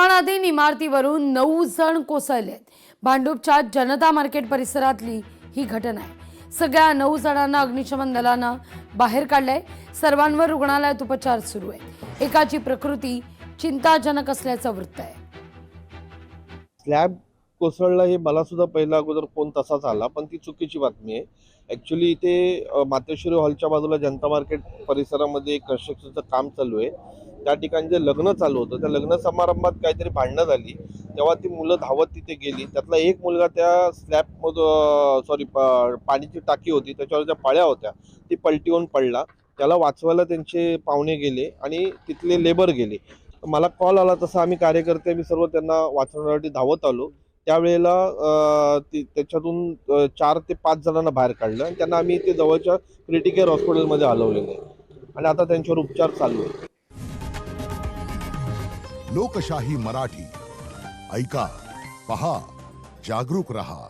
निर्माणाधीन इमारतीवरून 9 जण कोसळलेत। भांडूपच्या जनता मार्केट परिसरातली ही घटना आहे। सगळ्या 9 जणांना अग्निशमन दलानं बाहेर काढलंय। सर्वांवर रुग्णालयात उपचार सुरू आहेत। एकाची प्रकृती चिंताजनक असल्याचं वृत्त आहे। स्लॅब कोसळला हे मला सुद्धा पहिला अगोदर फोन तसाच आला, पण ती चुकीची बातमी आहे। ॲक्च्युली इथे मातेश्वरी हॉलच्या बाजूला जनता मार्केट परिसरामध्ये कन्स्ट्रक्शनचं काम चालू आहे। त्या ठिकाणी जे लग्न चालू होतं, त्या लग्न समारंभात काहीतरी भांडणं झाली, तेव्हा ती मुलं धावत तिथे गेली। त्यातला एक मुलगा त्या स्लॅबमधून पाण्याची टाकी होती त्याच्यावर ज्या पाळ्या होत्या ती पलटी होऊन पडला। त्याला वाचवायला त्यांचे पाहुणे गेले आणि तिथले लेबर गेले। मला कॉल आला तसा आम्ही कार्यकर्ते मी सर्व त्यांना वाचवण्यासाठी धावत आलो। त्यावेळेला त्याच्यातून 4 ते 5 जणांना बाहेर काढलं आणि त्यांना आम्ही इथे जवळच्या क्रिटिकल हॉस्पिटलमध्ये हलवलेलं आहे आणि आता त्यांच्यावर उपचार चालू आहे। लोकशाही मराठी ऐका, पहा, जागरूक रहा।